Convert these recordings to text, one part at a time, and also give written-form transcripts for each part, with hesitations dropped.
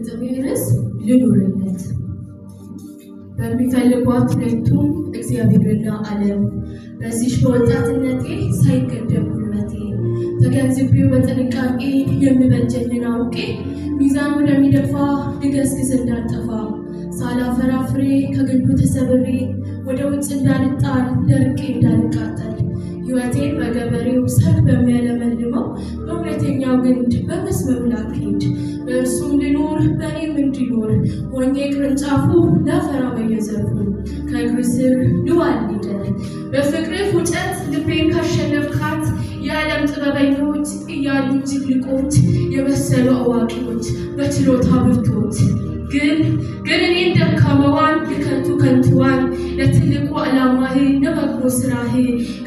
ጥሜርስ ልኑርለት በሚፈልጓት ሁለቱም እግዚአብሔርና ዓለም በዚህ በወጣትነቴ ሳይገደብ ጉልበቴ ተገንዝቤው በጥንቃቄ የሚበጀኝን አውቄ ሚዛን ወደሚደፋ ልገስግስ እንዳልጠፋ ሳላፈራ ፍሬ ከግንዱ ተሰብሬ ወደ ውጭ እንዳልጣል ደርቄ እንዳልቃጠል ሕይወቴን በገበሬው ሰርግ በሚያለመልመው በእውነተኛው ግንድ በመስመሩ ላክሄድ በእርሱም ልኖር በእኔም እንዲኖር ሆኜ ቅርንጫፉ ላፈራ በየዘርፉ ከእግር ስር ልዋል ሊደር በፍቅርህ ውጨት ልቤን ካሸነፍካት የዓለም ጥበበኞች እያሉ እጅግ ልቆች የመሰሉ አዋቂዎች በችሎታ ብርቶች ግን እኔን ደካማዋን የከንቱ ከንቱዋን ለትልቁ ዓላማህ ለበጎ ስራህ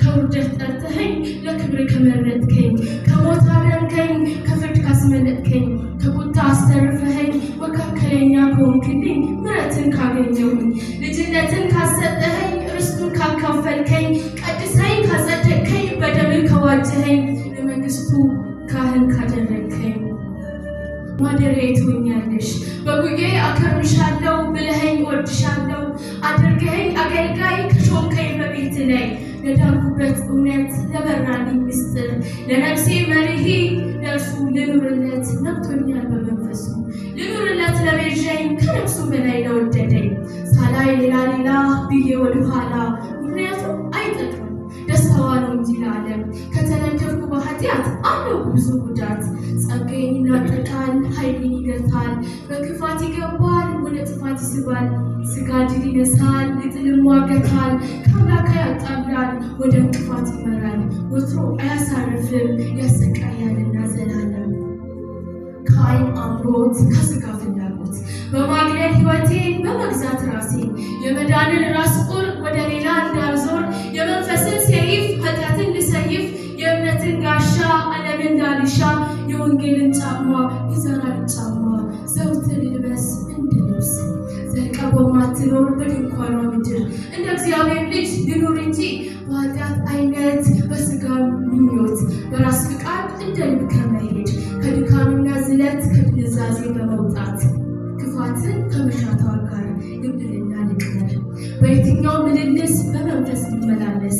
ከውርደት ጠርተኸኝ ለክብር ከመረጥከኝ ከሞት አዳንከኝ ከፍርድ ካስመለጥከኝ ከቁጣ አስተርፈኸኝ መካከለኛ ከሆንክልኝ ምሕረትን ካገኘሁኝ ልጅነትን ካሰጠኸኝ ርስቱን ካካፈልከኝ ቀድሰኝ ካጸደቅከኝ በደምህ ከዋጀኸኝ ለመንግስቱ ካህን ካደረግከኝ ማደሪያዬ ትሆኛለሽ በጉዬ አከብርሻለሁ ብለኸኝ ወድሻለሁ አድርገኸኝ አገልጋይ ከሾምከኝ በቤት ላይ ለዳንኩበት እውነት ለበራልኝ ምስጢር ለነፍሴ መሪሄ ለእርሱ ልኑርለት ነብቶኛል በመንፈሱ ልኑርለት ለቤዠኝ ከነፍሱ በላይ ለወደደኝ ሳላይ ሌላ ብዬ ወደኋላ ምክንያቱም አይጠቅም ደስታዋ ነው እንጂ ለዓለም ከተነደፍኩ በኃጢአት አለው ብዙ ጉዳት ጸጋዬን ይናጠቃል ኃይሌን ይገታል በክፋት ይገባል ወደ ጥፋት ይስባል ስጋ ድል ይነሳል ልጥልም ዋገታል ከአምላክ ያጣላል ወደ እንቅፋት ይመራል ወትሮ አያሳርፍም ያሰቃያልና ዘላለም ከዓይን አምሮት ከስጋ ፍላጎት በማግለል ሕይወቴን በመግዛት ራሴን የመዳንን ራስ ቁር ወደ ሌላ እንዳልዞር የመንፈስን ሰይፍ ኃጢአትን ልሰይፍ የእምነትን ጋሻ ዓለምን እንዳልሻ የወንጌልን ጫማ የዘራን ጫማ ዘውትን ልበስ እንደ ልብስ ዘልቃ በማትኖር በድንኳኗ ምድር እንደ እግዚአብሔር ልጅ ልኑር እንጂ በኃጢአት አይነት በስጋ ምኞት በራስ ፍቃድ እንደ ልብ ከመሄድ ከድካምና ዝለት ከድንዛዜ በመውጣት ክፋትን ከመሻቷ ጋር ልብልና ልቅበር በየትኛው ምልልስ በመንፈስ ሊመላለስ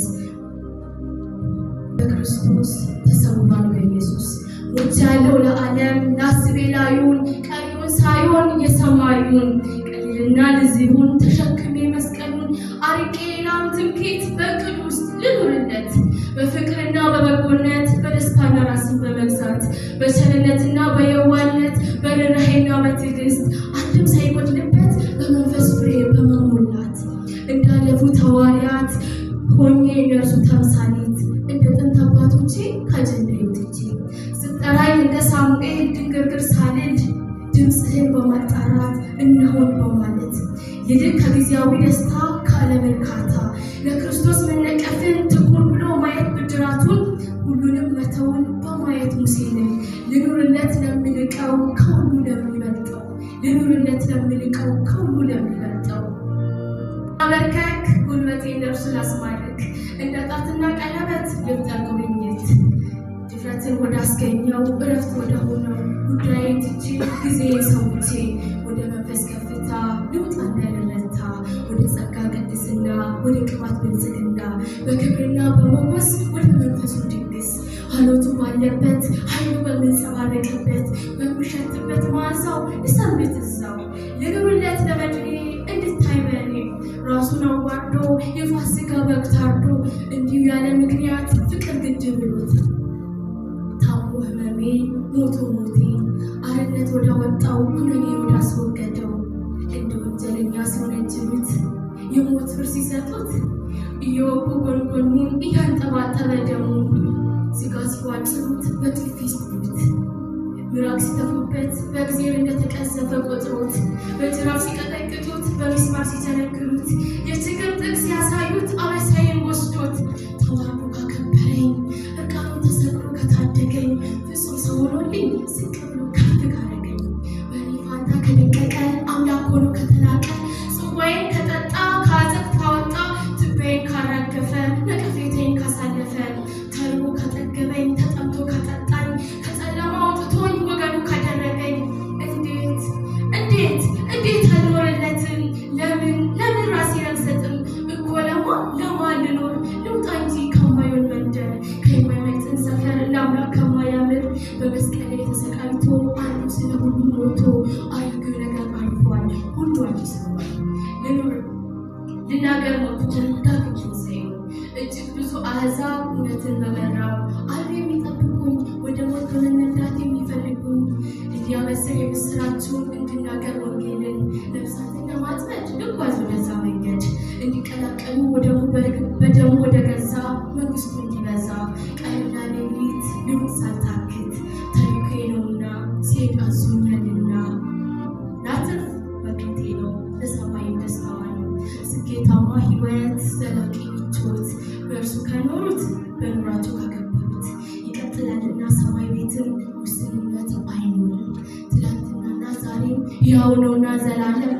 በክርስቶስ ተሰውሯል በኢየሱስ ሞቻለሁ ለዓለም ላስቤ ላዩን ቀሪውን ሳይሆን የሰማዩን ቀሊልና ልዝቡን ተሸክሜ መስቀሉን አርቄ ሌላም ትምክህት በእቅድ ውስጥ ልኑርለት በፍቅርና በበጎነት በደስታና ራስን በመግዛት በቸርነትና በየዋህነት በርኅራኄና በትዕግስት አንድም ሳይጎድልበት በመንፈስ ፍሬ በመሞላት እንዳለፉት ሐዋርያት ሆኜ የእነርሱ ተምሳሌት እንደ ጥንት አባቶቼ ከጀርባዬ ወጥቼ ስጠራኝ እንደ ሳሙኤል ድንግርግር ሳልል ድምፅህን በማጣራት እነሆን በማለት ይልቅ ከጊዜያዊ ደስታ ከዓለም እርካታ ለክርስቶስ መነቀፍን ትኩር ብሎ ማየት ብድራቱን ሁሉንም መተውን በማየት ሙሴንን ልኑርለት ለምንቀው ከሁሉ ለሚበልጠው ልኑርለት ለምንቀው ከሁሉ ለሚበልጠው አበርከክ ጉልበቴን ለእርሱ ላስማርክ እንደ ጣትና ቀለበት ልብጠር ጉብኝት ድፍረትን ወዳስገኘው እረፍት ወደሆነው ጉዳዬን ትቼ ጊዜ ሰውቼ ወደ መንፈስ ከፍታ ልውጣ እንዳልረታ ወደ ጸጋ ቅድስና ወደ ቅባት ብልጽግና በክብርና በሞገስ ወደ መንፈሱ ድግስ ሀሎቱ ባለበት ኃይሉ በሚንጸባረቅበት በሚሸትበት መዓዛው እሰንብት እዛው ልኑርለት ለመድኔ እንድታይ በእኔ ራሱን አዋርዶ የፋሲካ በግ ታርዶ እንዲሁ ያለ ምክንያት ፍቅር ግድ ብሎት ታሞ ህመሜ ሞቶ ሞቴ አርነት ወደ ወጣው ኩነኔ ወዳስወገደው እንደ ወንጀለኛ ሲወነጅሉት የሞት ፍርድ ሲሰጡት እየወጉ ጎንጎኑን እያንጠባጠበ ደሙን ስጋ ሲዋጭሩት በጥፊ ሲሉት ምራቅ ሲተፉበት በእግዚአብሔር እንደተቀሰፈ ቆጥሮት በጅራፍ ሲቀጠቅጡት በሚስማር ሲቸነክሩት የችግር ጥግ ሲያሳዩት አበሳዬን ወስዶት ተዋርዶ ካከበረኝ እርቃኑን ተሰቅሎ ከታደገኝ ፍጹም ሰው ሆኖልኝ ዝቅ ብሎ ከፍ ካረገኝ በእኔ ፋንታ ከደቀቀ አምላክ ሆኖ ከተናቀ ጽዋዬን ከጠጣ ከአዘቅት ካወጣ ትቤዬን ካራገፈ ነቀፌታዬን ካሳለፈ ተርቦ ካጠገበኝ ተጠምቶ ካጠጣኝ ከጨለማ አውጥቶኝ ወገኑ ካደረገኝ እንዴት ሞቶ አሮጌው ነገር አልፏል፣ ሁሉ አዲስ ሆኗል። ልናገር ሞቱን ዳግም ትንሣኤውን እጅግ ብዙ አሕዛብ እውነትን በመራብ አሉ የሚጠብቁኝ፣ ወደ ሞት በመነዳት የሚፈልጉኝ። እንዲያበስር የምስራችሁን እንድናገር ወንጌልን ነፍሳትን ለማጥመድ ልጓዝ ወደዛ መንገድ እንዲቀላቀሉ በደሙ ወደ ገዛ መንግስቱ እንዲበዛ ቀንና ሌሊት ልሙት ሳልታክት ታሪኬ ነውና ሲሄድ አዞኛልና ላትርፍ መክሊቴ ነው ለሰማይም ደስታዋ ነው። ስኬታማ ሕይወት ዘላቂ ምቾት በእርሱ ከኖሩት በኑራቸው ካከበሩት ይቀጥላልና ሰማይ ቤትም ውስንነት አይኖርም። ትላንትናና ዛሬም ሕያው ነውና ዘላለም